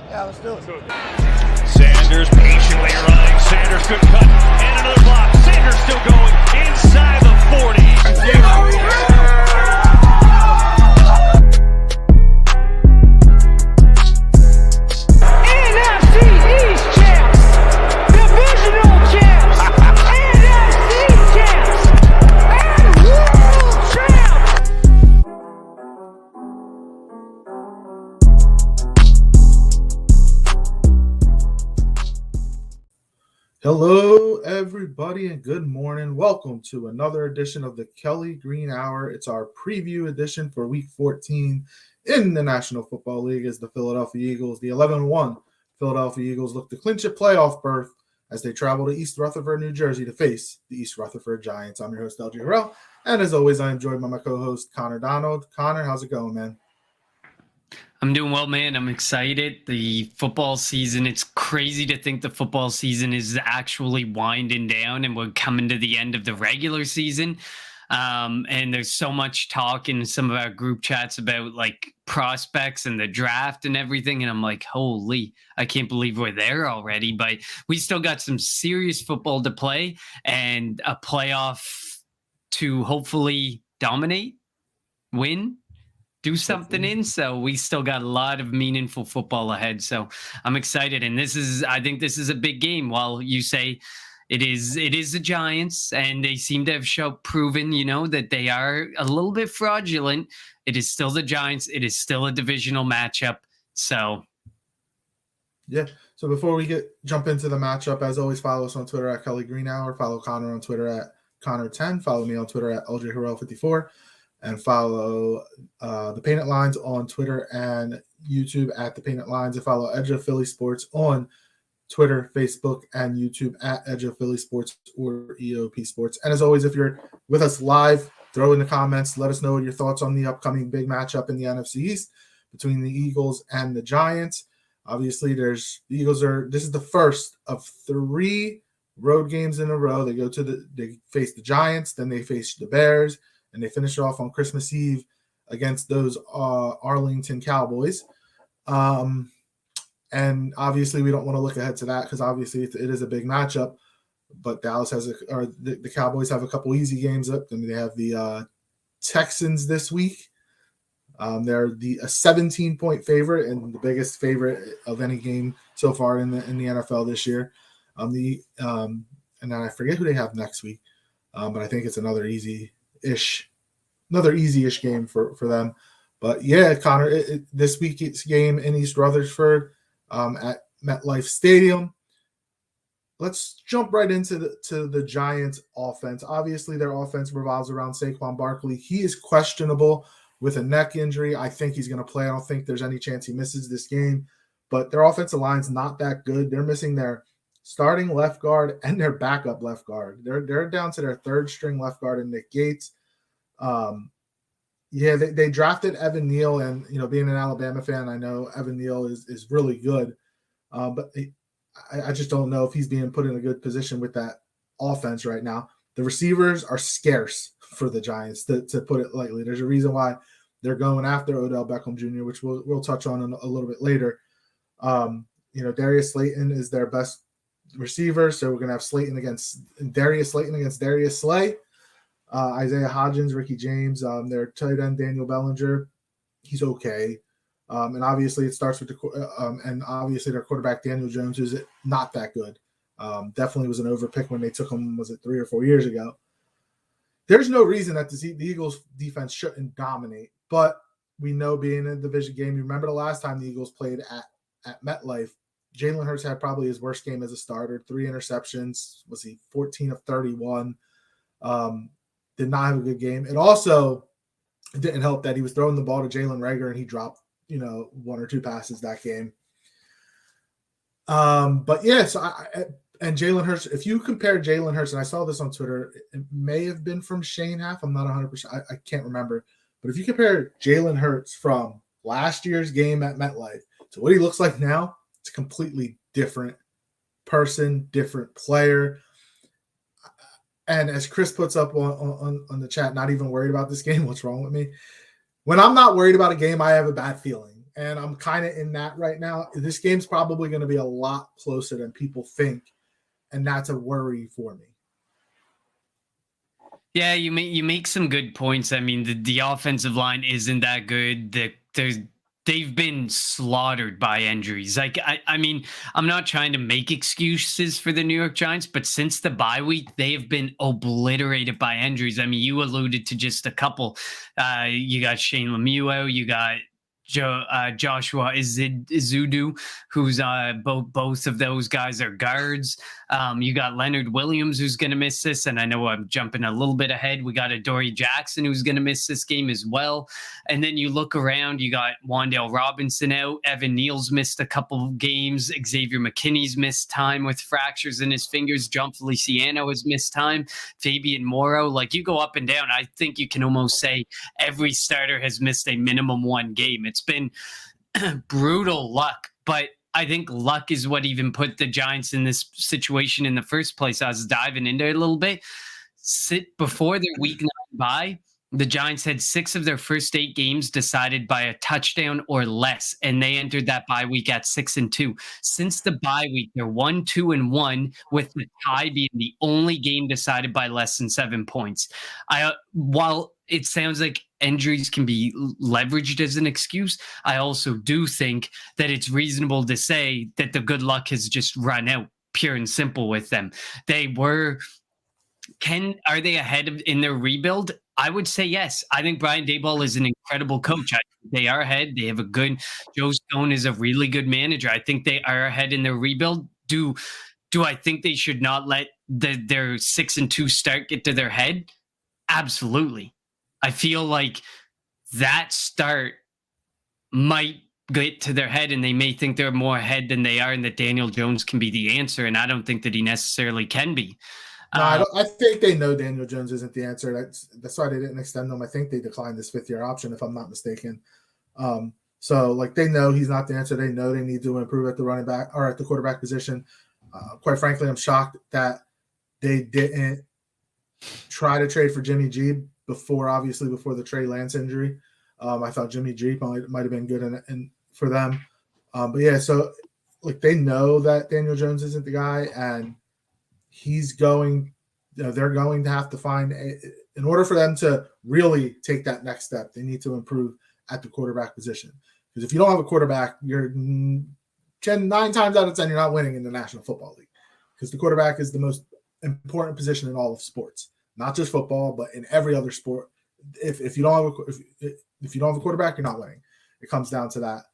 Yeah, let's do it. Sanders patiently running. Sanders good cut. And another block. Sanders still going inside the 40. NFC East champs. Divisional champs. NFC champs. And world champs. Hello, everybody, and good morning. Welcome to another edition of the Kelly Green Hour. It's our preview edition for Week 14 in the National Football League as the Philadelphia Eagles, the 11-1 Philadelphia Eagles, look to clinch a playoff berth as they travel to East Rutherford, New Jersey to face the East Rutherford Giants. I'm your host, LG Harrell, and as always, I am joined by my co-host, Connor Donald. Connor, how's it going, man? I'm doing well, man. I'm excited. The football season, it's crazy to think the football season is actually winding down and we're coming to the end of the regular season. And there's so much talk in some of our group chats about like prospects and the draft and everything. And I'm like, holy, I can't believe we're there already. But we still got some serious football to play and a playoff to hopefully dominate, win, do something in. So we still got a lot of meaningful football ahead. So I'm excited. And I think this is a big game. While you say it is the Giants and they seem to have proven, that they are a little bit fraudulent. It is still the Giants. It is still a divisional matchup. So. Yeah. So before we jump into the matchup, as always, follow us on Twitter at Kelly Green Hour. Follow Connor on Twitter at Connor10. Follow me on Twitter at LJ Harrell54. And follow the Painted Lines on Twitter and YouTube at the Painted Lines. And follow Edge of Philly Sports on Twitter, Facebook, and YouTube at Edge of Philly Sports or EOP Sports. And as always, if you're with us live, throw in the comments. Let us know your thoughts on the upcoming big matchup in the NFC East between the Eagles and the Giants. Obviously, this is the first of 3 road games in a row. They face the Giants, then they face the Bears, and they finish off on Christmas Eve against those Arlington Cowboys. And obviously, we don't want to look ahead to that because obviously it is a big matchup. But the Cowboys have a couple easy games up. And they have the Texans this week. They're a 17-point favorite and the biggest favorite of any game so far in the NFL this year. And then I forget who they have next week, but I think it's another easy-ish game for them. But yeah, Connor, this week's game in East Rutherford at MetLife Stadium. Let's jump right into the Giants' offense. Obviously, their offense revolves around Saquon Barkley. He is questionable with a neck injury. I think he's going to play. I don't think there's any chance he misses this game. But their offensive line's not that good. They're missing their starting left guard and their backup left guard. They're down to their third string left guard in Nick Gates. They drafted Evan Neal, and being an Alabama fan, I know Evan Neal is really good, but I just don't know if he's being put in a good position with that offense right now. The receivers are scarce for the Giants, to put it lightly. There's a reason why they're going after Odell Beckham Jr., which we'll touch on a little bit later. Darius Slayton is their best receiver, so we're going to have Darius Slayton against Darius Slay. Isaiah Hodgins, Ricky James, their tight end Daniel Bellinger, he's okay. And obviously it starts with their quarterback Daniel Jones, who's not that good. Definitely was an overpick when they took him, was it 3 or 4 years ago? There's no reason that the Eagles defense shouldn't dominate, but we know being in a division game, you remember the last time the Eagles played at MetLife, Jalen Hurts had probably his worst game as a starter, 3 interceptions, was he 14 of 31, did not have a good game. It also didn't help that he was throwing the ball to Jalen Reagor and he dropped, 1 or 2 passes that game. But yeah, and Jalen Hurts, if you compare Jalen Hurts, and I saw this on Twitter, it may have been from Shane Half, I'm not 100%, I can't remember. But if you compare Jalen Hurts from last year's game at MetLife to what he looks like now, it's a completely different person, different player. And as Chris puts up on the chat, not even worried about this game. What's wrong with me? When I'm not worried about a game, I have a bad feeling. and I'm kind of in that right now. This game's probably going to be a lot closer than people think, and that's a worry for me. Yeah, you make some good points. I mean, the offensive line isn't that good. They've been slaughtered by injuries. Like I mean, I'm not trying to make excuses for the New York Giants, but since the bye week, they have been obliterated by injuries. I mean, you alluded to just a couple. You got Shane Lemieux, you got Joshua Izudu, who's both of those guys are guards. You got Leonard Williams, who's going to miss this, and I know I'm jumping a little bit ahead. We got Adoree Jackson, who's going to miss this game as well. And then you look around, you got Wan'Dale Robinson out. Evan Neal's missed a couple of games. Xavier McKinney's missed time with fractures in his fingers. John Feliciano has missed time. Fabian Morrow, like you go up and down. I think you can almost say every starter has missed a minimum one game. It's been brutal luck, but I think luck is what even put the Giants in this situation in the first place. I was diving into it a little bit. Before their week 9 bye, the Giants had 6 of their first 8 games decided by a touchdown or less, and they entered that bye week at 6-2. Since the bye week, they're 1-2-1, with the tie being the only game decided by less than 7 points. While it sounds like injuries can be leveraged as an excuse, I also do think that it's reasonable to say that the good luck has just run out, pure and simple, with them. Are they ahead in their rebuild? I would say yes. I think Brian Daboll is an incredible coach. They are ahead. They have Joe Stone is a really good manager. I think they are ahead in their rebuild. Do I think they should not let their 6-2 start get to their head? Absolutely. I feel like that start might get to their head, and they may think they're more ahead than they are, and that Daniel Jones can be the answer. And I don't think that he necessarily can be. No, I think they know Daniel Jones isn't the answer. That's why they didn't extend him. I think they declined this 5th-year option, if I'm not mistaken. So like they know he's not the answer. They know they need to improve at the running back or at the quarterback position. Quite frankly, I'm shocked that they didn't try to trade for Jimmy G before the Trey Lance injury. I thought Jimmy G might have been good in for them. But yeah, so like they know that Daniel Jones isn't the guy, and they're going to have to find in order for them to really take that next step, they need to improve at the quarterback position. Because if you don't have a quarterback, you're 9 times out of 10, you're not winning in the National Football League, because the quarterback is the most important position in all of sports, not just football, but in every other sport. If you don't have a quarterback, you're not winning. It comes down to that.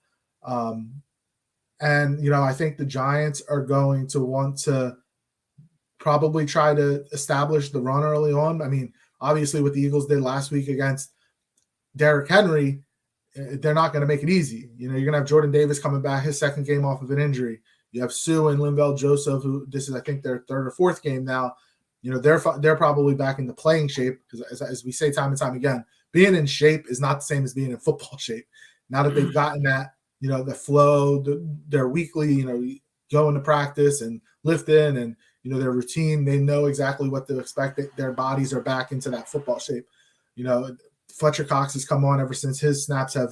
And I think the Giants are going to want to probably try to establish the run early on. I mean, obviously what the Eagles did last week against Derrick Henry, they're not going to make it easy. You're going to have Jordan Davis coming back, his 2nd game off of an injury. You have Sue and Linval Joseph, who this is, I think, their 3rd or 4th game now. They're probably back into playing shape, because as we say time and time again, being in shape is not the same as being in football shape. Now that they've gotten that, the flow, their weekly, going to practice and lifting and, their routine, they know exactly what to expect. Their bodies are back into that football shape. Fletcher Cox has come on ever since his snaps have,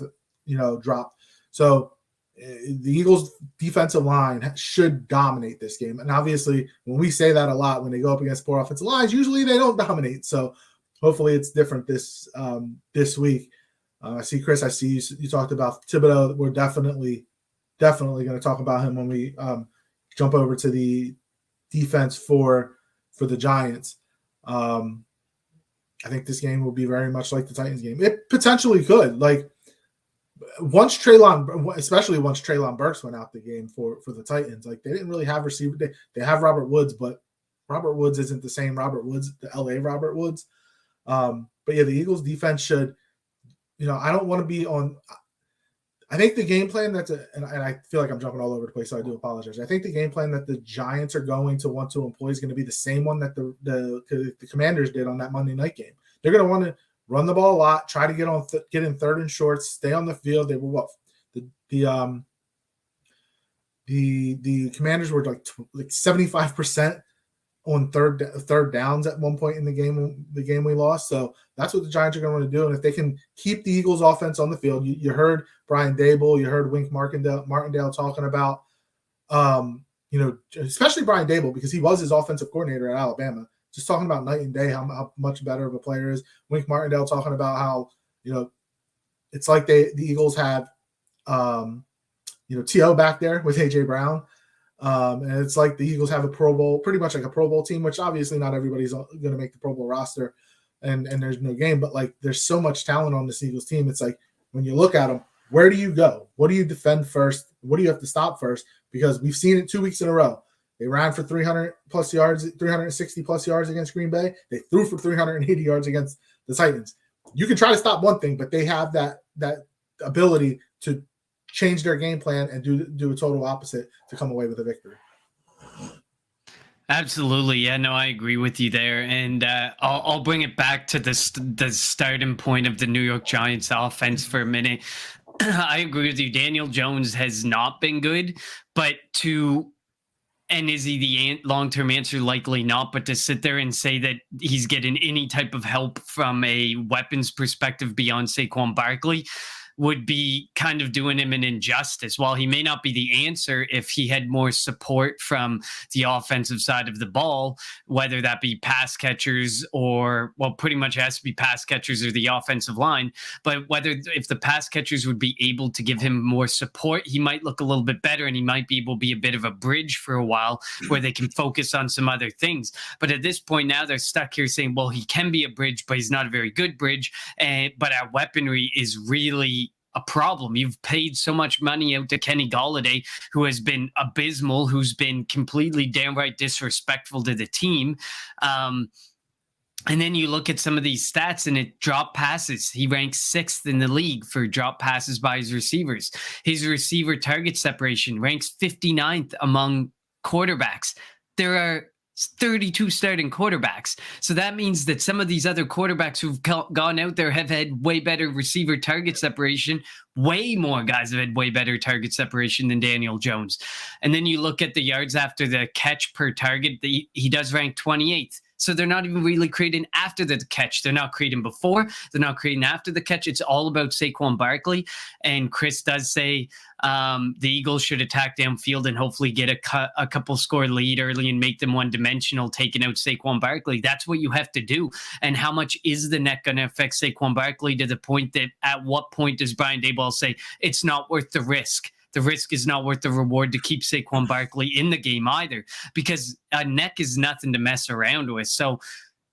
dropped. So the Eagles' defensive line should dominate this game. And obviously, when we say that a lot, when they go up against poor offensive lines, usually they don't dominate. So hopefully it's different this week. I see, Chris, I see you talked about Thibodeau. We're definitely going to talk about him when we jump over to the defense for the Giants. I think this game will be very much like the Titans game. It potentially could. Like, especially once Treylon Burks went out the game for the Titans, like they didn't really have receiver. They have Robert Woods, but Robert Woods isn't the same Robert Woods, the LA Robert Woods. But yeah, the Eagles defense should, I don't want to be on. I think the game plan and I feel like I'm jumping all over the place, so I do apologize. I think the game plan that the Giants are going to want to employ is going to be the same one that the Commanders did on that Monday night game. They're going to want to run the ball a lot, try to get in 3rd and shorts, stay on the field. They were the Commanders were like 75% on third downs at one point in the game we lost. So that's what the Giants are going to want to do. And if they can keep the Eagles offense on the field, you heard Brian Dable, you heard Wink Martindale talking about, especially Brian Dable, because he was his offensive coordinator at Alabama, just talking about night and day how much better of a player is. Wink Martindale talking about how, it's like the Eagles have, T.O. back there with A.J. Brown. And it's like the Eagles have a Pro Bowl, pretty much like a Pro Bowl team, which obviously not everybody's going to make the Pro Bowl roster, and there's no game, but like there's so much talent on this Eagles team. It's like when you look at them, where do you go? What do you defend first? What do you have to stop first? Because we've seen it 2 weeks in a row. They ran for 300 plus yards, 360 plus yards against Green Bay. They threw for 380 yards against the Titans. You can try to stop one thing, but they have that ability to change their game plan and do a total opposite to come away with a victory. Absolutely. Yeah, no, I agree with you there. And I'll bring it back to the starting point of the New York Giants offense for a minute. I agree with you. Daniel Jones has not been good, but and is he the long-term answer? Likely not. But to sit there and say that he's getting any type of help from a weapons perspective beyond Saquon Barkley would be kind of doing him an injustice. While he may not be the answer, if he had more support from the offensive side of the ball, whether that be pass catchers or, well, pretty much has to be pass catchers or the offensive line, but if the pass catchers would be able to give him more support, he might look a little bit better, and he might be able to be a bit of a bridge for a while where they can focus on some other things. But at this point now, they're stuck here saying, well, he can be a bridge, but he's not a very good bridge. But our weaponry is really a problem. You've paid so much money out to Kenny Golladay, who has been abysmal, who's been completely downright disrespectful to the team. And then you look at some of these stats and it drop passes. He ranks 6th in the league for drop passes by his receivers. His receiver target separation ranks 59th among quarterbacks. There are 32 starting quarterbacks. So that means that some of these other quarterbacks who've gone out there have had way better receiver target separation. Way more guys have had way better target separation than Daniel Jones. And then you look at the yards after the catch per target, he does rank 28th. So they're not even really creating after the catch. They're not creating before. They're not creating after the catch. It's all about Saquon Barkley. And Chris does say the Eagles should attack downfield and hopefully get a couple score lead early and make them one-dimensional, taking out Saquon Barkley. That's what you have to do. And how much is the net going to affect Saquon Barkley to the point that at what point does Brian Daboll say it's not worth the risk? The risk is not worth the reward to keep Saquon Barkley in the game either, because a neck is nothing to mess around with. So,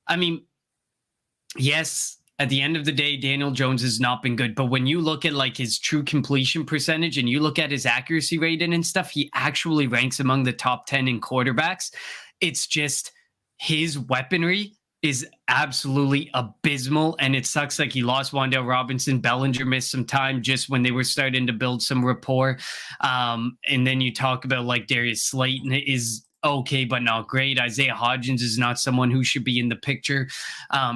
I mean, yes, at the end of the day, Daniel Jones has not been good. But when you look at like his true completion percentage and you look at his accuracy rating and stuff, he actually ranks among the top 10 in quarterbacks. It's just his weaponry is absolutely abysmal, and it sucks. Like, he lost Wan'Dale Robinson. Bellinger missed some time just when they were starting to build some rapport. And then you talk about like Darius Slayton is okay, but not great. Isaiah Hodgins is not someone who should be in the picture.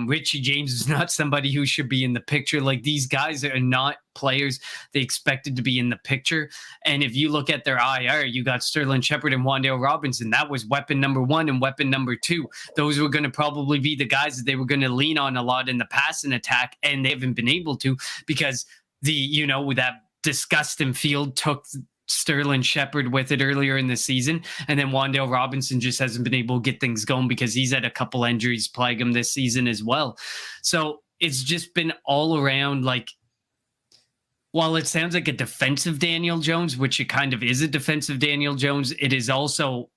Richie James is not somebody who should be in the picture. Like, these guys are not players they expected to be in the picture. And if you look at their IR, you got Sterling Shepard and Wan'Dale Robinson. That was weapon number 1 and weapon number 2. Those were going to probably be the guys that they were going to lean on a lot in the passing attack, and they haven't been able to because that disgusting field took Sterling Shepard with it earlier in the season. And then Wan'Dale Robinson just hasn't been able to get things going because he's had a couple injuries plague him this season as well. So it's just been all around, like, while it sounds like a defensive Daniel Jones, which it kind of is a defensive Daniel Jones, it is also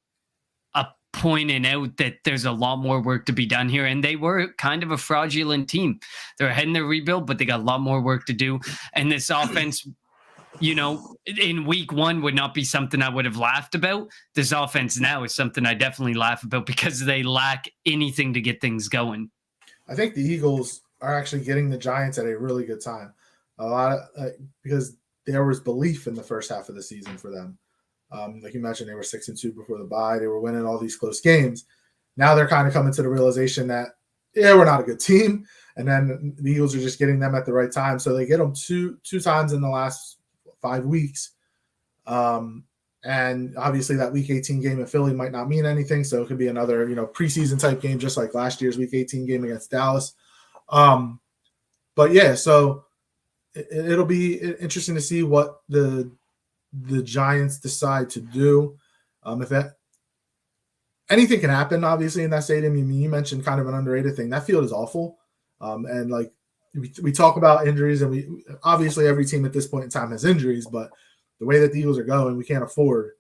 a pointing out that there's a lot more work to be done here. And they were kind of a fraudulent team. They're ahead in their rebuild, but they got a lot more work to do. And this offense, in week 1 would not be something I would have laughed about. This offense now is something I definitely laugh about because they lack anything to get things going. I think the Eagles are actually getting the Giants at a really good time. Because there was belief in the first half of the season for them. Like you mentioned, they were 6-2 before the bye. They were winning all these close games. Now they're kind of coming to the realization that, we're not a good team. And then the Eagles are just getting them at the right time. So they get them two times in the last 5 weeks. And obviously that week 18 game in Philly might not mean anything. So it could be another, preseason type game, just like last year's week 18 game against Dallas. But yeah, so it'll be interesting to see what the Giants decide to do. If anything can happen, obviously, in that stadium. You mentioned kind of an underrated thing. That field is awful. And like we talk about injuries, and we obviously every team at this point in time has injuries, but the way that the Eagles are going, we can't afford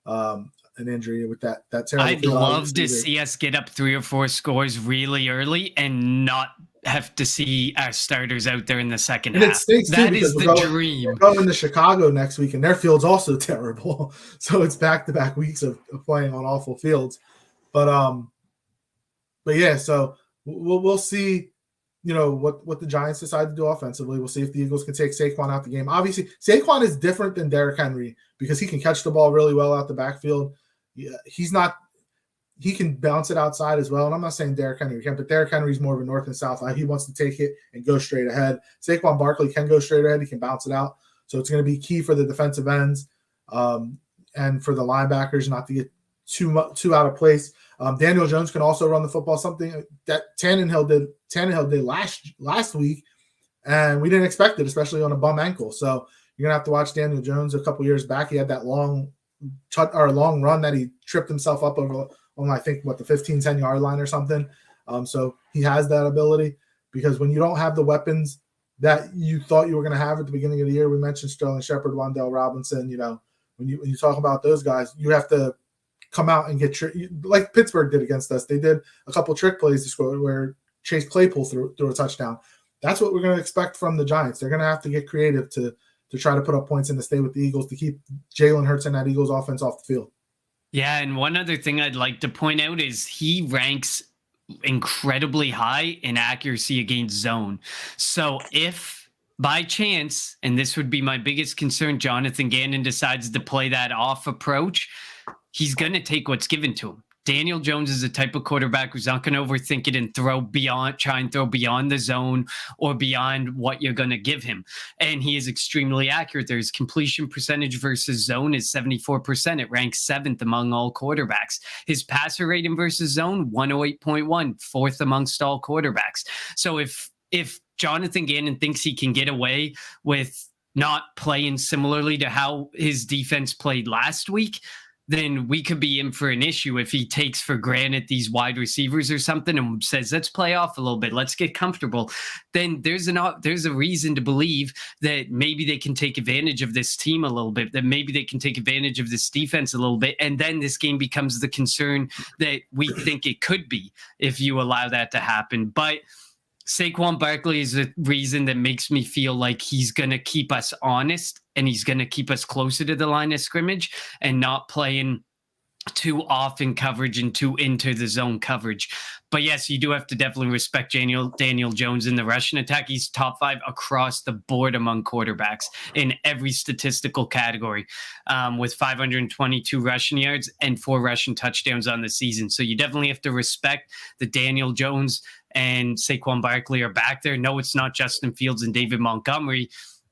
an injury with that terrible. I'd love to see us get up 3 or 4 scores really early and not have to see our starters out there in the second half. It stinks that is the dream. We're going to Chicago next week, and their field's also terrible. So it's back-to-back weeks of playing on awful fields. But yeah, so we'll see. What the Giants decide to do offensively. We'll see if the Eagles can take Saquon out the game. Obviously, Saquon is different than Derrick Henry because he can catch the ball really well out the backfield. Yeah, he can bounce it outside as well. And I'm not saying Derrick Henry can't, but Derrick Henry's more of a north and south. He wants to take it and go straight ahead. Saquon Barkley can go straight ahead. He can bounce it out. So it's going to be key for the defensive ends and for the linebackers not to get too out of place. Daniel Jones can also run the football, something that Tannehill did last week, and we didn't expect it, especially on a bum ankle. So you're gonna have to watch Daniel Jones. A couple years back, he had that long run that he tripped himself up over on, I think, the 10-yard line or something. So he has that ability, because when you don't have the weapons that you thought you were going to have at the beginning of the year, we mentioned Sterling Shepard, Wan'Dale Robinson. When you talk about those guys, you have to come out and get like Pittsburgh did against us. They did a couple trick plays to score where Chase Claypool threw a touchdown. That's what we're going to expect from the Giants. They're going to have to get creative to try to put up points and to stay with the Eagles, to keep Jalen Hurts and that Eagles offense off the field. Yeah, and one other thing I'd like to point out is he ranks incredibly high in accuracy against zone. So if by chance, and this would be my biggest concern, Jonathan Gannon decides to play that off approach, he's going to take what's given to him. Daniel Jones is a type of quarterback who's not going to overthink it and try and throw beyond the zone or beyond what you're going to give him. And he is extremely accurate. There's completion percentage versus zone is 74%. It ranks 7th among all quarterbacks. His passer rating versus zone, 108.1, 4th amongst all quarterbacks. So if Jonathan Gannon thinks he can get away with not playing similarly to how his defense played last week, then we could be in for an issue if he takes for granted these wide receivers or something and says, let's play off a little bit, let's get comfortable. Then there's a reason to believe that maybe they can take advantage of this team a little bit, that maybe they can take advantage of this defense a little bit. And then this game becomes the concern that we think it could be if you allow that to happen. But Saquon Barkley is a reason that makes me feel like he's going to keep us honest and he's going to keep us closer to the line of scrimmage and not playing too often coverage and too into the zone coverage. But yes, you do have to definitely respect Daniel Jones in the rushing attack. He's top 5 across the board among quarterbacks in every statistical category, with 522 rushing yards and 4 rushing touchdowns on the season. So you definitely have to respect the Daniel Jones and Saquon Barkley are back there. No, it's not Justin Fields and David Montgomery,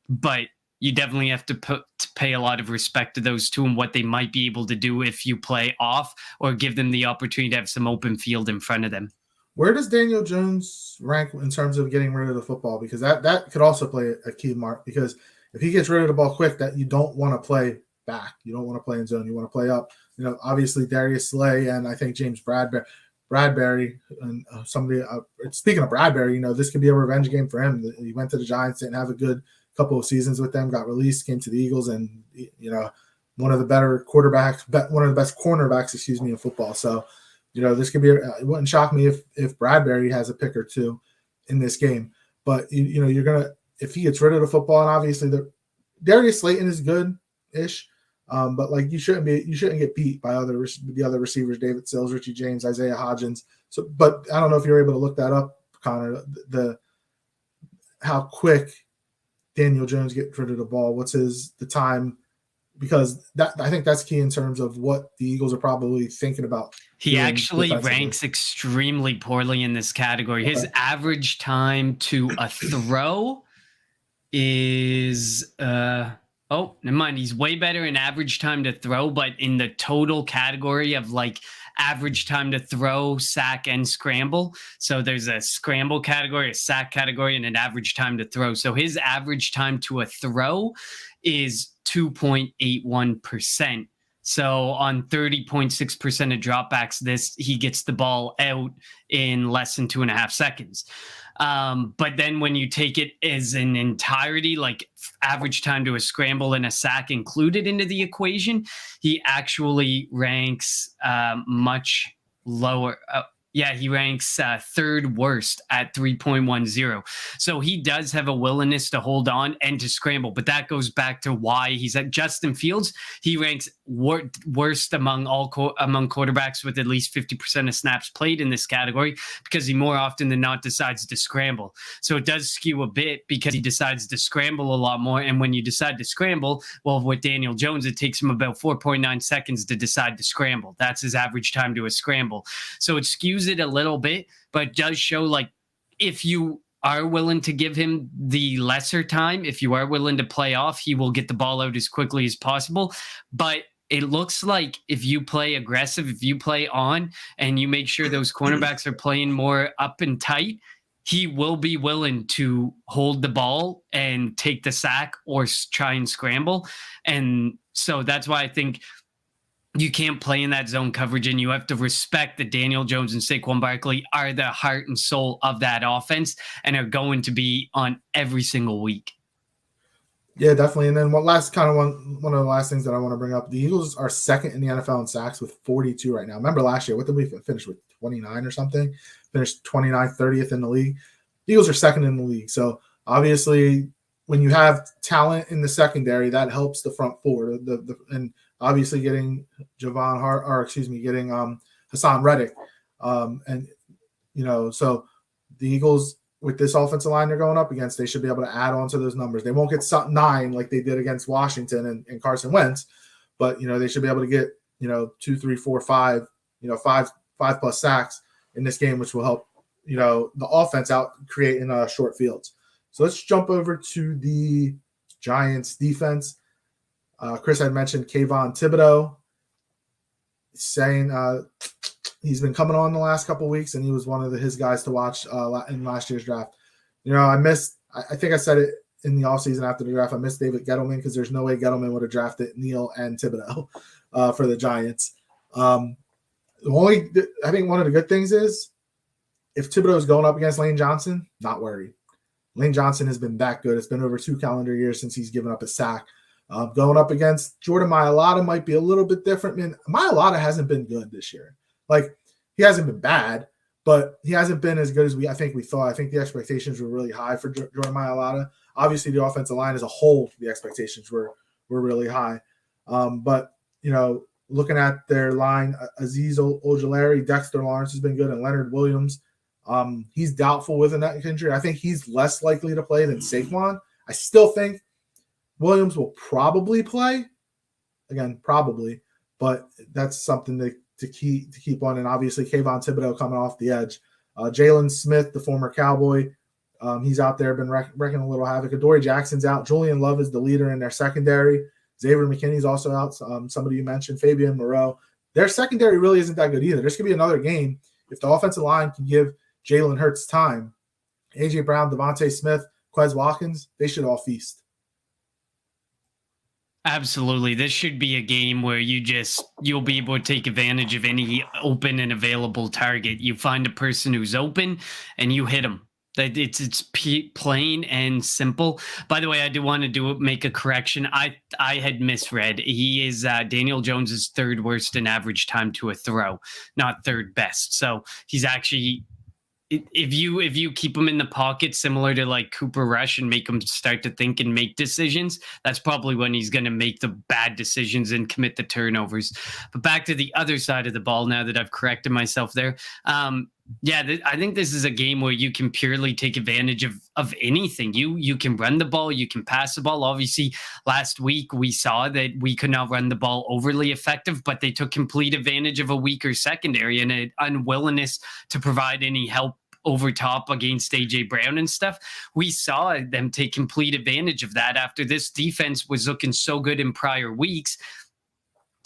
but you definitely have to pay a lot of respect to those two and what they might be able to do if you play off or give them the opportunity to have some open field in front of them. Where does Daniel Jones rank in terms of getting rid of the football? Because that could also play a key mark, because if he gets rid of the ball quick, that you don't want to play back. You don't want to play in zone. You want to play up. Obviously Darius Slay and I think James Bradbury and somebody. Speaking of Bradbury, this could be a revenge game for him. He went to the Giants, didn't have a good couple of seasons with them, got released, came to the Eagles, and one of the best cornerbacks, in football. So, this could be. It wouldn't shock me if Bradbury has a pick or two in this game. But you're gonna, if he gets rid of the football, and obviously Darius Slayton is good-ish. But like you shouldn't get beat by the other receivers, David Sills, Richie James, Isaiah Hodgins. So, but I don't know if you're able to look that up, Connor. How quick Daniel Jones gets rid of the ball. What's the time? Because I think that's key in terms of what the Eagles are probably thinking about. He actually ranks extremely poorly in this category. Okay. His average time to a throw is Oh, never mind. He's way better in average time to throw, but in the total category of like average time to throw, sack, and scramble. So there's a scramble category, a sack category, and an average time to throw. So his average time to a throw is 2.81%. So on 30.6% of dropbacks, he gets the ball out in less than 2.5 seconds. But then when you take it as an entirety, like average time to a scramble and a sack included into the equation, he actually ranks much lower. He ranks third worst at 3.10. So he does have a willingness to hold on and to scramble, but that goes back to why he's at Justin Fields. He ranks worst among quarterbacks with at least 50% of snaps played in this category, because he more often than not decides to scramble. So it does skew a bit because he decides to scramble a lot more. And when you decide to scramble, well, with Daniel Jones, it takes him about 4.9 seconds to decide to scramble. That's his average time to a scramble. So it skews it a little bit, but it does show, like, if you are willing to give him the lesser time, if you are willing to play off, he will get the ball out as quickly as possible. But it looks like if you play aggressive, if you play on, and you make sure those cornerbacks are playing more up and tight, he will be willing to hold the ball and take the sack or try and scramble. And so that's why I think you can't play in that zone coverage, and you have to respect that Daniel Jones and Saquon Barkley are the heart and soul of that offense and are going to be on every single week. Yeah, definitely. And then one of the last things that I want to bring up, the Eagles are second in the NFL in sacks with 42 right now. Remember last year, what did we finish with, 29 or something? Finished 29th, 30th in the league. The Eagles are second in the league. So obviously when you have talent in the secondary, that helps the front four. And obviously getting Hassan Reddick. So the Eagles, with this offensive line they're going up against, they should be able to add on to those numbers. They won't get 9 like they did against Washington and Carson Wentz, but they should be able to get 2, 3, 4, 5, 5+ sacks in this game, which will help the offense out creating short fields. So let's jump over to the Giants defense. Chris had mentioned Kayvon Thibodeau, saying he's been coming on the last couple of weeks, and he was one of his guys to watch in last year's draft. I think I said it in the offseason after the draft, I missed David Gettleman because there's no way Gettleman would have drafted Neal and Thibodeau for the Giants. I think one of the good things is if Thibodeau is going up against Lane Johnson, not worried. Lane Johnson has been that good. It's been over 2 calendar years since he's given up a sack. Going up against Jordan Mailata might be a little bit different. Man, Mailata hasn't been good this year. Like, he hasn't been bad, but he hasn't been as good as we thought. I think the expectations were really high for Jordan Mailata. Obviously, the offensive line as a whole, the expectations were really high. But looking at their line, Azeez Ojulari, Dexter Lawrence has been good, and Leonard Williams. He's doubtful with a neck injury. I think he's less likely to play than Saquon. I still think Williams will probably play. Again, probably, but that's something to keep on. And obviously, Kayvon Thibodeau coming off the edge. Jalen Smith, the former Cowboy, he's out there, been wrecking a little havoc. Adoree Jackson's out. Julian Love is the leader in their secondary. Xavier McKinney's also out. Somebody you mentioned, Fabian Moreau. Their secondary really isn't that good either. There's going to be another game. If the offensive line can give Jalen Hurts time, A.J. Brown, Devontae Smith, Quez Watkins, they should all feast. Absolutely. This should be a game where you'll be able to take advantage of any open and available target. You find a person who's open and you hit them. It's plain and simple. By the way, I do want to make a correction. I had misread. He is Daniel Jones's third worst in average time to a throw, not third best. So he's actually, if you keep him in the pocket, similar to like Cooper Rush, and make him start to think and make decisions, that's probably when he's going to make the bad decisions and commit the turnovers. But back to the other side of the ball, now that I've corrected myself there. I think this is a game where you can purely take advantage of anything. You can run the ball, you can pass the ball. Obviously, last week we saw that we could not run the ball overly effective, but they took complete advantage of a weaker secondary and an unwillingness to provide any help over top against AJ Brown and stuff. We saw them take complete advantage of that after this defense was looking so good in prior weeks.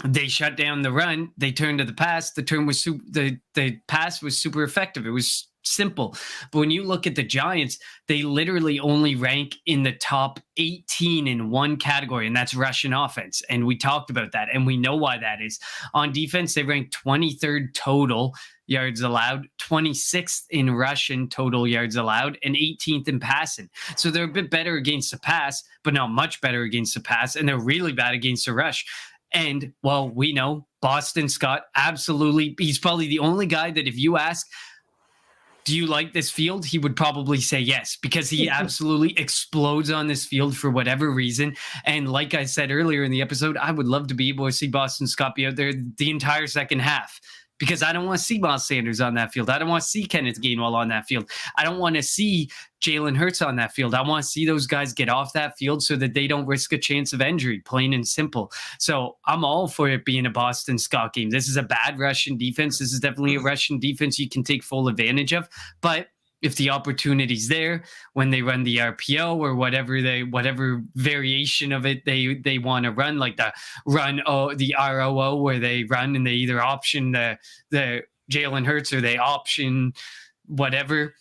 They shut down the run. They turned to the pass. The pass was super effective. It was simple. But when you look at the Giants, they literally only rank in the top 18 in one category, and that's rushing offense. And we talked about that, and we know why that is. On defense, they rank 23rd total yards allowed, 26th in rushing total yards allowed, and 18th in passing. So they're a bit better against the pass, but not much better against the pass, and they're really bad against the rush. And, well, we know Boston Scott, absolutely. He's probably the only guy that if you ask, do you like this field? He would probably say yes, because he absolutely explodes on this field for whatever reason. And like I said earlier in the episode, I would love to be able to see Boston Scott be out there the entire second half, because I don't want to see Miles Sanders on that field. I don't want to see Kenneth Gainwell on that field. I don't want to see Jalen Hurts on that field. I want to see those guys get off that field so that they don't risk a chance of injury, plain and simple. So I'm all for it being a Boston Scott game. This is a bad Russian defense. This is definitely a Russian defense you can take full advantage of. But if the opportunity's there, when they run the RPO or whatever variation of it they want to run, like the ROO, where they run and they either option the Jalen Hurts or they option whatever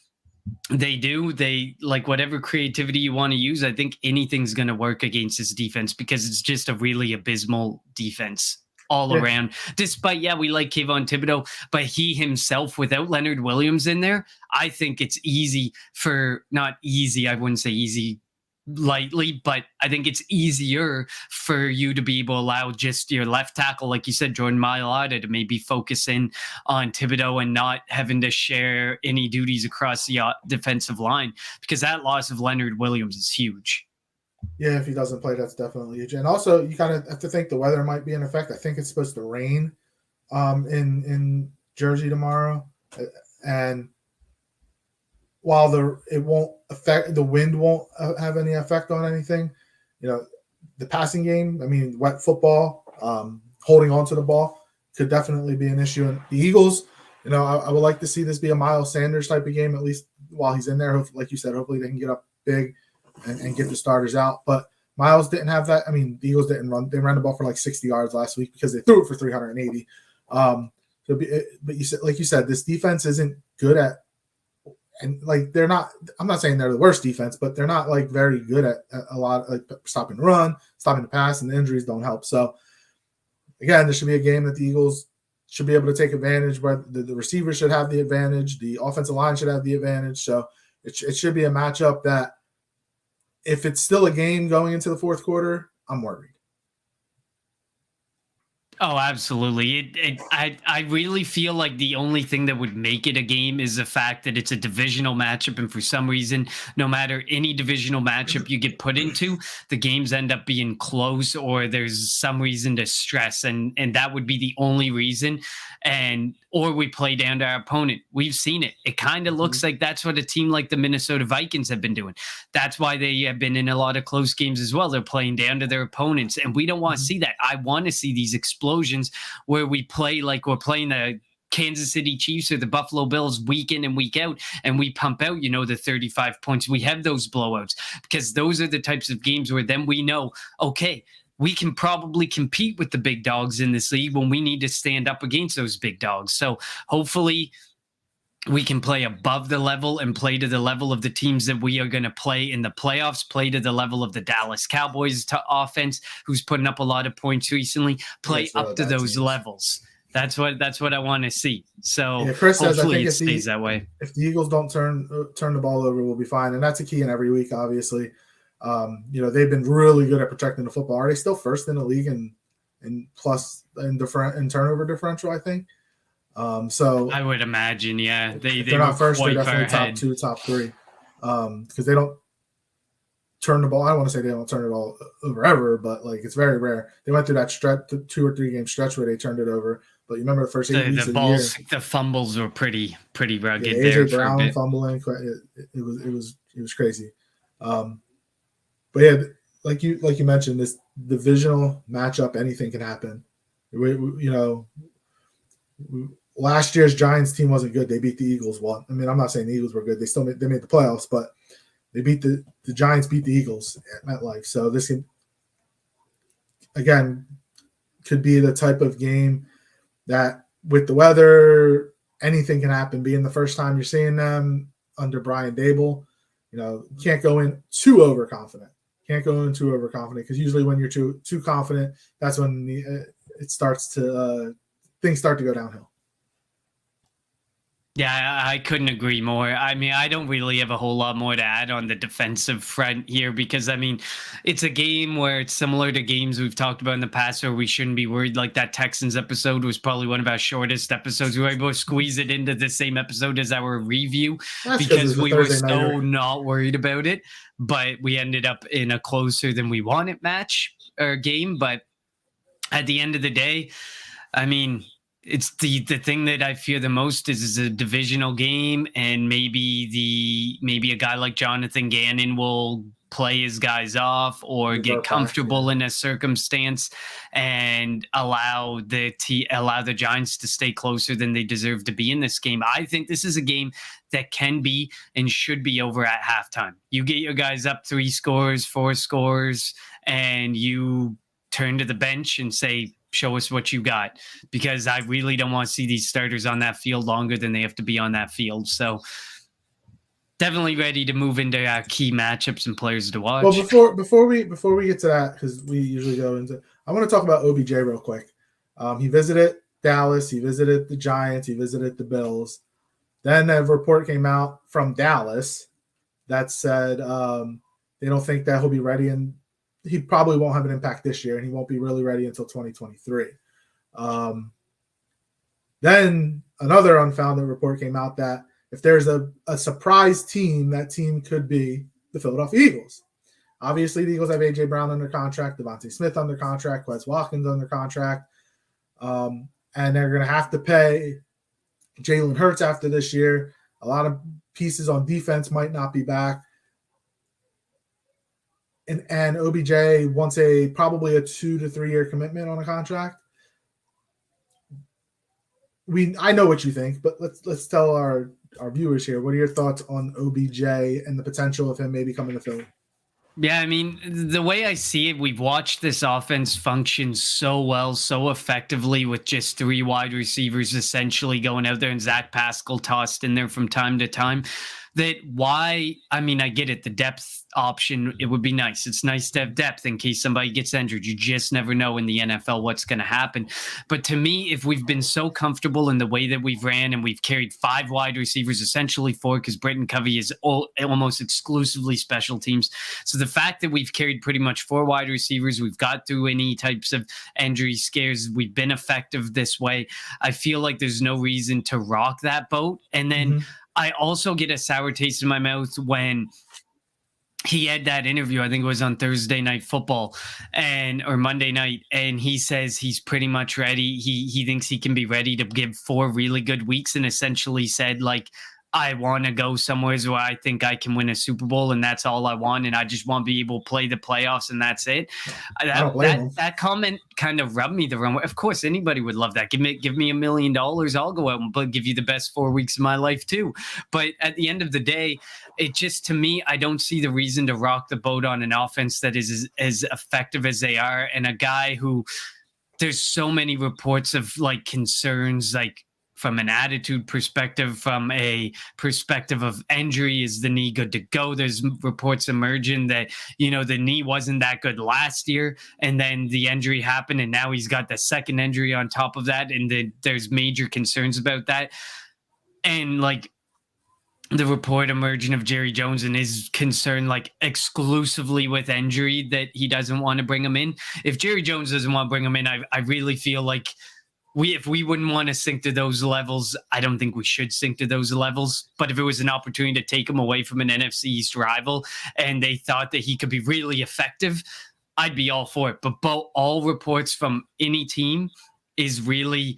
they do, they like whatever creativity you want to use. I think anything's going to work against this defense, because it's just a really abysmal defense all around. Despite, we like Kayvon Thibodeau, but he himself, without Leonard Williams in there, I think it's not easy. I wouldn't say easy lightly, but I think it's easier for you to be able to allow just your left tackle, like you said, Jordan Mailata, to maybe focus in on Thibodeau and not having to share any duties across the defensive line, because that loss of Leonard Williams is huge. Yeah, if he doesn't play, that's definitely huge. And also, you kind of have to think the weather might be in effect. I think it's supposed to rain in Jersey tomorrow, and while it won't affect, the wind won't have any effect on anything. The passing game, I mean, wet football, holding on to the ball could definitely be an issue. And the Eagles, I would like to see this be a Miles Sanders type of game, at least while he's in there. Like you said, hopefully they can get up big and get the starters out. But Miles didn't have that. I mean, the Eagles didn't run. They ran the ball for like 60 yards last week because they threw it for 380. But you said, this defense isn't good at, and like they're not. I'm not saying they're the worst defense, but they're not like very good at a lot, like stopping the run, stopping the pass, and the injuries don't help. So again, this should be a game that the Eagles should be able to take advantage. But the receivers should have the advantage. The offensive line should have the advantage. So it should be a matchup that, if it's still a game going into the fourth quarter, I'm worried. Oh, absolutely. I really feel like the only thing that would make it a game is the fact that it's a divisional matchup. And for some reason, no matter any divisional matchup you get put into, the games end up being close, or there's some reason to stress. And that would be the only reason. Or we play down to our opponent. We've seen it. It kind of looks like that's what a team like the Minnesota Vikings have been doing. That's why they have been in a lot of close games as well. They're playing down to their opponents. And we don't want to see that. I want to see these explosions where we play like we're playing the Kansas City Chiefs or the Buffalo Bills week in and week out, and we pump out, the 35 points. We have those blowouts, because those are the types of games where then we know, okay, we can probably compete with the big dogs in this league when we need to stand up against those big dogs. So hopefully we can play above the level and play to the level of the teams that we are going to play in the playoffs, play to the level of the Dallas Cowboys offense, who's putting up a lot of points recently, play up to those levels. That's what I want to see. So Chris says, hopefully I think it stays that way. If the Eagles don't turn the ball over, we'll be fine. And that's a key in every week, obviously. They've been really good at protecting the football. Are they still first in the league in turnover differential, I think? So I would imagine, they're not first, they're definitely top 2, top 3. Because they don't turn the ball. I don't want to say they don't turn it all over ever, but like it's very rare. They went through that stretch, 2 or 3 game stretch where they turned it over. But you remember the first 8 weeks of the year, the fumbles were pretty rugged. AJ Brown fumbling, it was crazy. But yeah, like you mentioned, this divisional matchup, anything can happen. last year's Giants team wasn't good. They beat the Eagles one. I mean, I'm not saying the Eagles were good. They made the playoffs, but they beat the Giants beat the Eagles at MetLife. So this can, again, could be the type of game that with the weather, anything can happen. Being the first time you're seeing them under Brian Dable, you can't go in too overconfident. Because usually when you're too confident, that's when it starts to things start to go downhill. Yeah, I couldn't agree more. I mean, I don't really have a whole lot more to add on the defensive front here because, I mean, it's a game where it's similar to games we've talked about in the past where we shouldn't be worried. Like that Texans episode was probably one of our shortest episodes. We were able to squeeze it into the same episode as our review because we were so not worried about it. But we ended up in a closer than we wanted match or game. But at the end of the day, I mean, it's the thing that I fear the most is a divisional game, and maybe a guy like Jonathan Gannon will play his guys off or get comfortable in a circumstance and allow the Giants to stay closer than they deserve to be in this game. I think this is a game that can be and should be over at halftime. You get your guys up 3 scores, 4 scores, and you turn to the bench and say, show us what you got, because I really don't want to see these starters on that field longer than they have to be on that field. So definitely ready to move into our key matchups and players to watch. Well, before we get to that, because we usually go into, I want to talk about OBJ real quick. He visited Dallas, he visited the Giants, he visited the Bills. Then a report came out from Dallas that said they don't think that he'll be ready, and he probably won't have an impact this year, and he won't be really ready until 2023. Then another unfounded report came out that if there's a surprise team, that team could be the Philadelphia Eagles. Obviously, the Eagles have A.J. Brown under contract, Devontae Smith under contract, Wes Watkins under contract, and they're going to have to pay Jalen Hurts after this year. A lot of pieces on defense might not be back. And OBJ wants probably a 2 to 3 year commitment on a contract. I know what you think, but let's tell our viewers here. What are your thoughts on OBJ and the potential of him maybe coming to Philly? Yeah, I mean, the way I see it, we've watched this offense function so well, so effectively with just 3 wide receivers essentially going out there and Zach Pascal tossed in there from time to time. I get it. The depth option, it would be nice. It's nice to have depth in case somebody gets injured. You just never know in the NFL what's going to happen. But to me, if we've been so comfortable in the way that we've ran and we've carried 5 wide receivers, essentially 4, because Britton Covey is almost exclusively special teams. So the fact that we've carried pretty much 4 wide receivers, we've got through any types of injury scares, we've been effective this way. I feel like there's no reason to rock that boat. And then I also get a sour taste in my mouth when he had that interview, I think it was on Thursday Night Football or Monday night, and he says he's pretty much ready. He thinks he can be ready to give 4 really good weeks, and essentially said, like, I want to go somewhere where I think I can win a Super Bowl, and that's all I want, and I just want to be able to play the playoffs, and that's it. That comment kind of rubbed me the wrong way. Of course, anybody would love that. Give me $1 million, I'll go out and give you the best 4 weeks of my life too. But at the end of the day, it just, to me, I don't see the reason to rock the boat on an offense that is as effective as they are, and a guy who there's so many reports of like concerns, like from an attitude perspective, from a perspective of injury, is the knee good to go? There's reports emerging that, the knee wasn't that good last year, and then the injury happened, and now he's got the second injury on top of that, and there's major concerns about that. And like the report emerging of Jerry Jones and his concern, like exclusively with injury, that he doesn't want to bring him in. If Jerry Jones doesn't want to bring him in, I really feel like if we wouldn't want to sink to those levels, I don't think we should sink to those levels. But if it was an opportunity to take him away from an NFC East rival and they thought that he could be really effective, I'd be all for it. But all reports from any team is really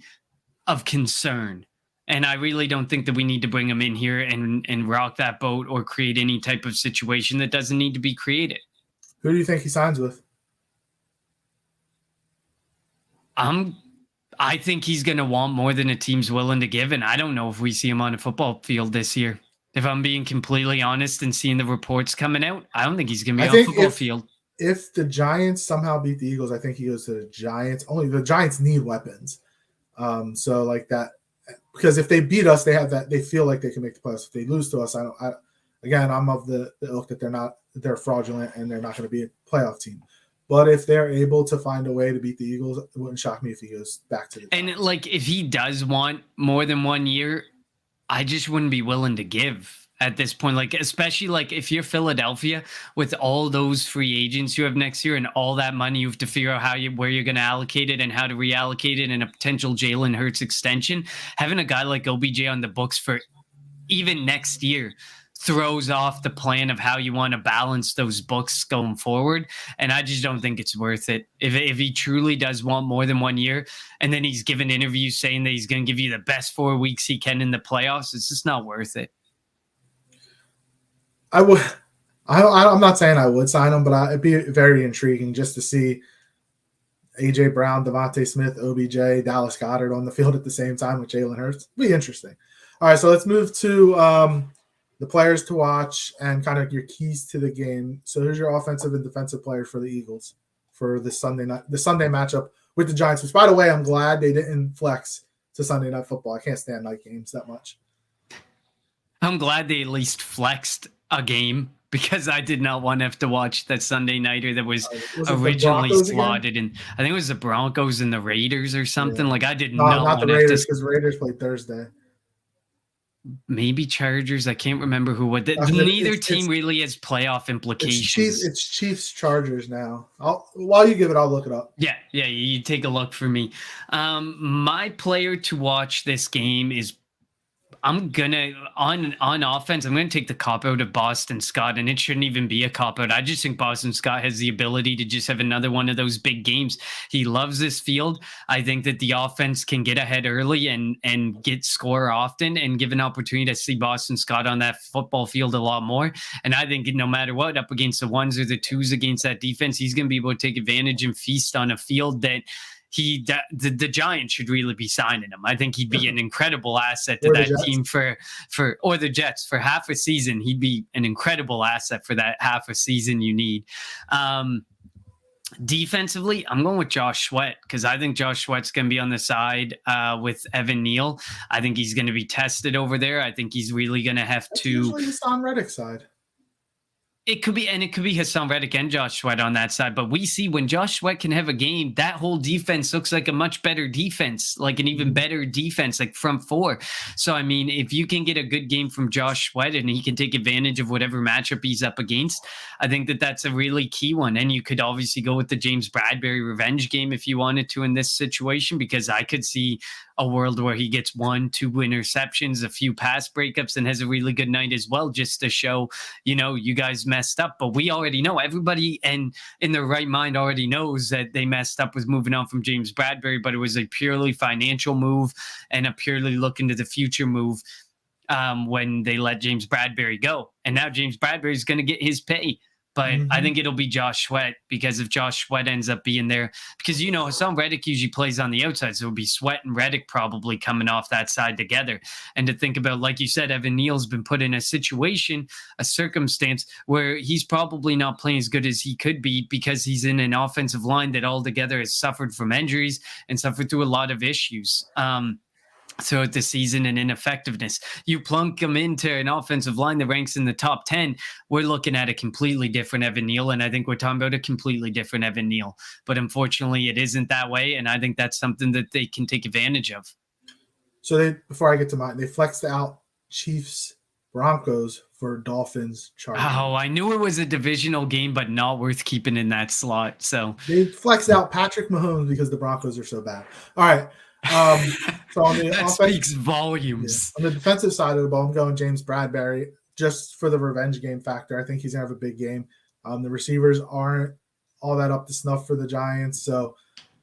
of concern. And I really don't think that we need to bring him in here and rock that boat or create any type of situation that doesn't need to be created. Who do you think he signs with? I think he's going to want more than a team's willing to give, and I don't know if we see him on a football field this year. If I'm being completely honest and seeing the reports coming out, I don't think he's going to be I on a think football field. if the Giants somehow beat the Eagles, I think he goes to the Giants. Only the Giants need weapons. So like that, because if they beat us, they have that. They feel like they can make the playoffs. If they lose to us, again, I'm of the ilk that they're fraudulent and they're not going to be a playoff team. But if they're able to find a way to beat the Eagles, it wouldn't shock me if he goes back to the Giants. And like, if he does want more than 1 year, I just wouldn't be willing to give at this point. Like, especially like if you're Philadelphia with all those free agents you have next year and all that money, you have to figure out where you're going to allocate it and how to reallocate it in a potential Jalen Hurts extension. Having a guy like OBJ on the books for even next year throws off the plan of how you want to balance those books going forward. And I just don't think it's worth it. If he truly does want more than 1 year, and then he's given interviews saying that he's going to give you the best 4 weeks he can in the playoffs, it's just not worth it. I'm not saying I would sign him, but it'd be very intriguing just to see AJ Brown, Devontae Smith, OBJ, Dallas Goedert on the field at the same time with Jalen Hurts. It'd be interesting. All right, so let's move to the players to watch and kind of your keys to the game. So who's your offensive and defensive players for the Eagles for the Sunday matchup with the Giants? Which, by the way, I'm glad they didn't flex to Sunday Night Football. I can't stand night games that much. I'm glad they at least flexed a game because I did not want to have to watch that Sunday nighter that was originally slotted in. I think it was the Broncos and the Raiders or something. Yeah. Like I did not want the Raiders because Raiders played Thursday. Maybe Chargers. I can't remember who. Neither team really has playoff implications. It's Chiefs Chargers now. While you give it, I'll look it up. Yeah. You take a look for me. My player to watch this game is. I'm gonna on offense. I'm gonna take the cop out of Boston Scott, and it shouldn't even be a cop out. I just think Boston Scott has the ability to just have another one of those big games. He loves this field. I think that the offense can get ahead early and get score often, and give an opportunity to see Boston Scott on that football field a lot more. And I think no matter what, up against the ones or the twos against that defense, he's gonna be able to take advantage and feast on a field that. The Giants should really be signing him. I think he'd be an incredible asset to that team or the Jets for half a season. He'd be an incredible asset for that half a season you need. Defensively, I'm going with Josh Sweat because I think Josh Sweat's going to be on the side with Evan Neal. I think he's going to be tested over there. I think he's really going to have to. Usually he's on Reddick's side. It could be Hassan Reddick and Josh Sweat on that side. But we see when Josh Sweat can have a game, that whole defense looks like a much better defense, like an even better defense, like front four. So, I mean, if you can get a good game from Josh Sweat and he can take advantage of whatever matchup he's up against, I think that that's a really key one. And you could obviously go with the James Bradbury revenge game if you wanted to in this situation, because I could see a world where he gets 1-2 interceptions, a few pass breakups, and has a really good night as well, just to show, you guys messed up. But we already know, everybody and in their right mind already knows that they messed up with moving on from James Bradbury, but it was a purely financial move and a purely look into the future move when they let James Bradbury go. And now James Bradbury is going to get his pay. But I think it'll be Josh Sweat, because if Josh Sweat ends up being there, because, Hassan Reddick usually plays on the outside. So it'll be Sweat and Reddick probably coming off that side together. And to think about, like you said, Evan Neal's been put in a circumstance where he's probably not playing as good as he could be, because he's in an offensive line that altogether has suffered from injuries and suffered through a lot of issues throughout the season and ineffectiveness. You plunk them into an offensive line that ranks in the top 10, we're looking at a completely different Evan Neal, and I think we're talking about a completely different Evan Neal. But unfortunately, it isn't that way, and I think that's something that they can take advantage of. So before I get to mine, they flexed out Chiefs Broncos for Dolphins Chargers. Oh, I knew it was a divisional game, but not worth keeping in that slot. So they flexed out Patrick Mahomes because the Broncos are so bad. All right. So on the that speaks volumes. Yeah. On the defensive side of the ball, I'm going James Bradbury just for the revenge game factor. I think he's gonna have a big game. The receivers aren't all that up to snuff for the Giants, so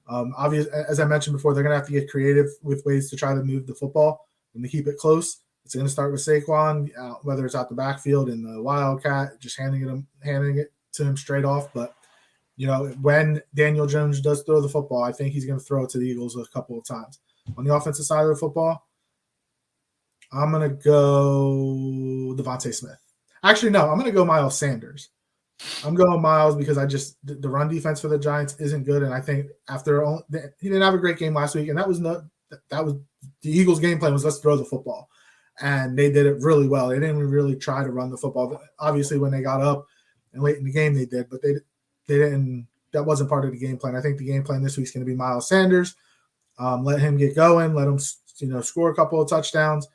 obviously, as I mentioned before, they're gonna have to get creative with ways to try to move the football and to keep it close. It's gonna start with Saquon, whether it's out the backfield in the Wildcat, just handing it to him straight off, but when Daniel Jones does throw the football, I think he's going to throw it to the Eagles a couple of times. On the offensive side of the football, I'm going to go Devontae Smith. Actually, no, I'm going to go Miles Sanders. I'm going Miles because the run defense for the Giants isn't good, and I think he didn't have a great game last week, and that was the Eagles' game plan was let's throw the football, and they did it really well. They didn't really try to run the football. Obviously, when they got up and late in the game, they did, but they didn't. That wasn't part of the game plan. I think the game plan this week is going to be Miles Sanders. Let him get going. Let him score a couple of touchdowns,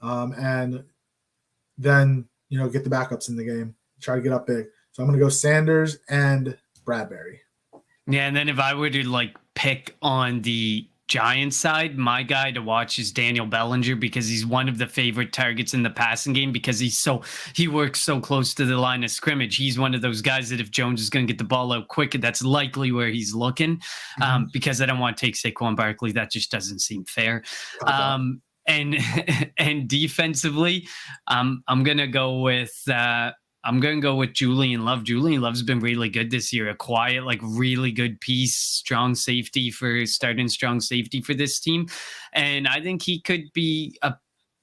and then get the backups in the game. Try to get up big. So I'm going to go Sanders and Bradbury. Yeah, and then if I were to pick on the Giants side, my guy to watch is Daniel Bellinger because he's one of the favorite targets in the passing game because he works so close to the line of scrimmage. He's one of those guys that if Jones is going to get the ball out quick, that's likely where he's looking. Because I don't want to take Saquon Barkley. That just doesn't seem fair. And defensively, I'm gonna go with Julian Love. Julian Love's been really good this year. A quiet, really good piece, strong safety for this team, and I think he could be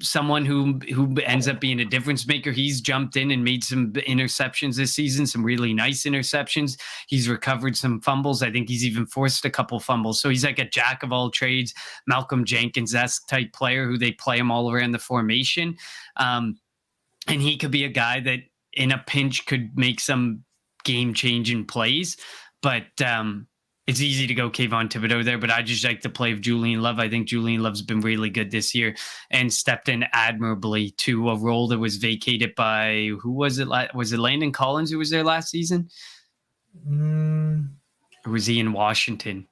someone who ends up being a difference maker. He's jumped in and made some interceptions this season, some really nice interceptions. He's recovered some fumbles. I think he's even forced a couple fumbles. So he's like a jack of all trades, Malcolm Jenkins-esque type player who they play him all around the formation. And he could be a guy that in a pinch could make some game-changing plays. But it's easy to go Kayvon Thibodeau there, but I just like the play of Julian Love. I think Julian Love's been really good this year and stepped in admirably to a role that was vacated by, who was it? Was it Landon Collins who was there last season? Or was he in Washington?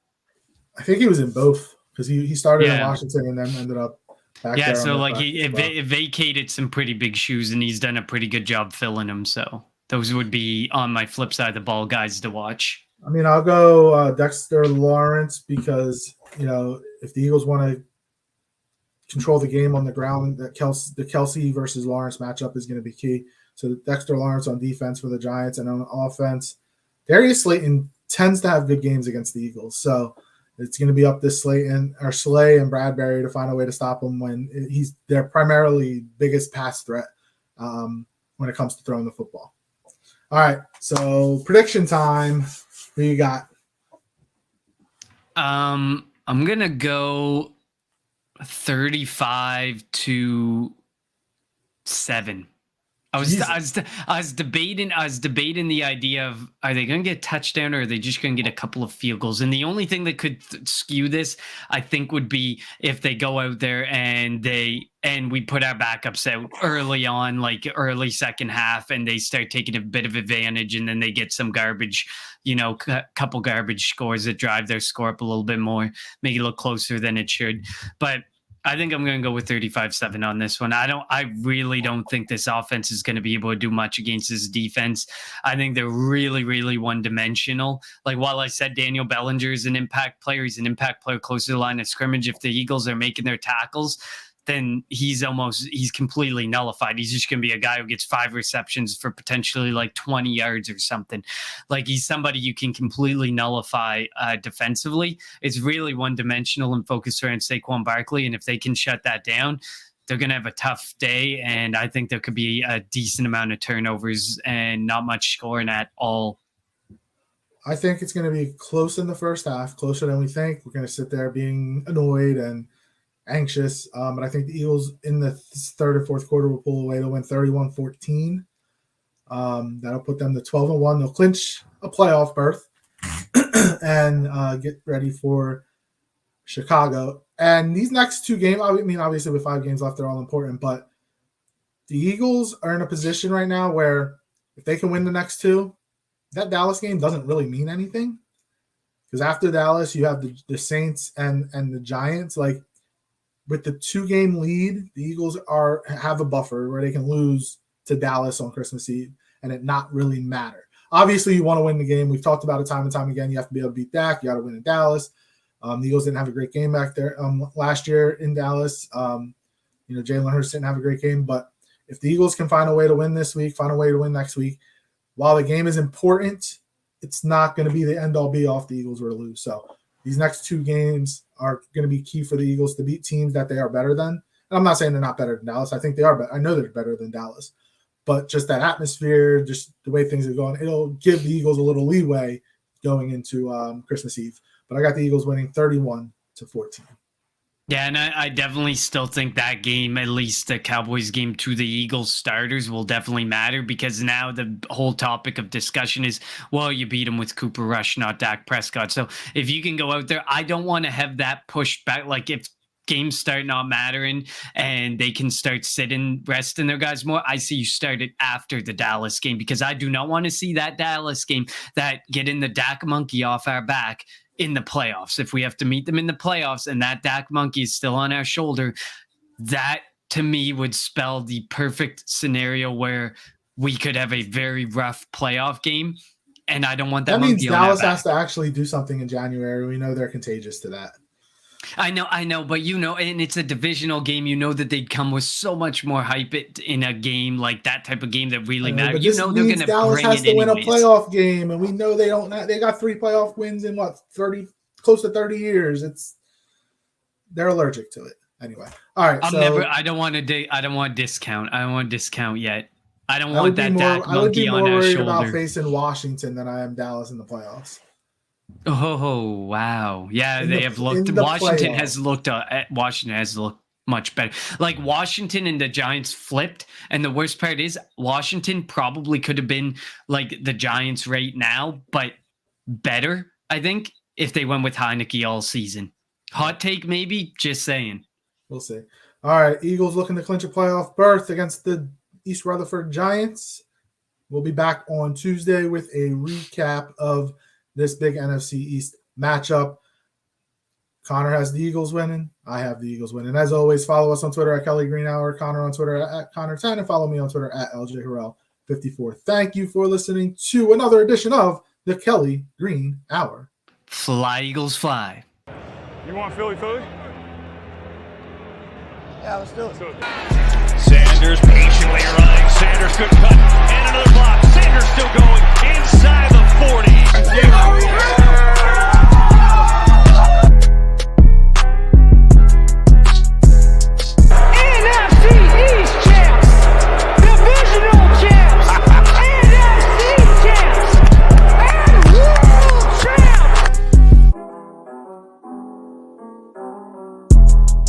I think he was in both because he started in Washington and then ended up back there. So he vacated some pretty big shoes and he's done a pretty good job filling them. So those would be on my flip side of the ball guys to watch. I mean, I'll go Dexter Lawrence because, if the Eagles want to control the game on the ground, the Kelsey versus Lawrence matchup is going to be key. So Dexter Lawrence on defense for the Giants, and on those, Darius Slayton tends to have good games against the Eagles. So it's going to be up to Slay and Bradbury to find a way to stop him when he's their primarily biggest pass threat when it comes to throwing the football. All right, so prediction time. Who you got? I'm gonna go 35-7. I was debating the idea of, are they going to get a touchdown or are they just going to get a couple of field goals? And the only thing that could skew this, I think, would be if they go out there and we put our backups out early on, early second half, and they start taking a bit of advantage, and then they get some garbage, couple garbage scores that drive their score up a little bit more, make it look closer than it should. But I think I'm going to go with 35-7 on this one. I really don't think this offense is going to be able to do much against this defense. I think they're really, really one-dimensional. While I said Daniel Bellinger is an impact player, he's an impact player close to the line of scrimmage. If the Eagles are making their tackles, then he's completely nullified. He's just going to be a guy who gets 5 receptions for potentially 20 yards or something. He's somebody you can completely nullify defensively. It's really one-dimensional and focused around Saquon Barkley. And if they can shut that down, they're going to have a tough day. And I think there could be a decent amount of turnovers and not much scoring at all. I think it's going to be close in the first half, closer than we think. We're going to sit there being annoyed and anxious, but I think the Eagles in the third and fourth quarter will pull away to win 31-14. That'll put them to 12-1. They'll clinch a playoff berth and get ready for Chicago. And these next 2 games, I mean, obviously with 5 games left, they're all important, but the Eagles are in a position right now where if they can win the next 2, that Dallas game doesn't really mean anything, because after Dallas, you have the Saints and the Giants. With the 2-game lead, the Eagles have a buffer where they can lose to Dallas on Christmas Eve and it not really matter. Obviously, you want to win the game. We've talked about it time and time again. You have to be able to beat Dak. You got to win in Dallas. The Eagles didn't have a great game back there last year in Dallas. Jalen Hurts didn't have a great game. But if the Eagles can find a way to win this week, find a way to win next week, while the game is important, it's not going to be the end all be all if the Eagles were to lose. So these next 2 games are going to be key for the Eagles to beat teams that they are better than. And I'm not saying they're not better than Dallas. I think they are, but I know they're better than Dallas. But just that atmosphere, just the way things are going, it'll give the Eagles a little leeway going into Christmas Eve. But I got the Eagles winning 31-14. Yeah, and I definitely still think that game, at least the Cowboys game to the Eagles starters, will definitely matter, because now the whole topic of discussion is, well, you beat them with Cooper Rush, not Dak Prescott. So if you can go out there, I don't want to have that pushed back. Like if games start not mattering and they can start resting their guys more, I see you start it after the Dallas game, because I do not want to see that Dallas game that getting the Dak monkey off our back in the playoffs. If we have to meet them in the playoffs and that Dak monkey is still on our shoulder, that to me would spell the perfect scenario where we could have a very rough playoff game. And I don't want that. That means monkey Dallas on our has to actually do something in January. We know they're contagious to that. I know, but and it's a divisional game. You know that they'd come with so much more hype in a game like that type of game that really matters. You know they're going to Dallas bring has it to win a anyways. playoff game, and we know they don't. They got 3 playoff wins in close to 30 years. They're allergic to it anyway. All right, I don't want to. I don't want discount. I don't want discount yet. I don't want that Dak I would be monkey more on our worried shoulder. about facing Washington than I am Dallas in the playoffs. Oh wow! Yeah, In they the- have looked. in the Washington playoffs. has looked. Washington has looked much better. Like Washington and the Giants flipped, and the worst part is Washington probably could have been like the Giants right now, but better. I think if they went with Heineke all season. Hot take, maybe. Just saying. We'll see. All right, Eagles looking to clinch a playoff berth against the East Rutherford Giants. We'll be back on Tuesday with a recap of this big NFC East matchup. Connor has the Eagles winning. I have the Eagles winning. As always, follow us on Twitter at Kelly Greenhour, Connor on Twitter at Connor10, and follow me on Twitter at LJHarrell54. Thank you for listening to another edition of the Kelly Green Hour. Fly, Eagles, fly. You want Philly? Yeah, let's do it. Sanders patiently running. Sanders good cut and another block. Sanders still going inside the 40.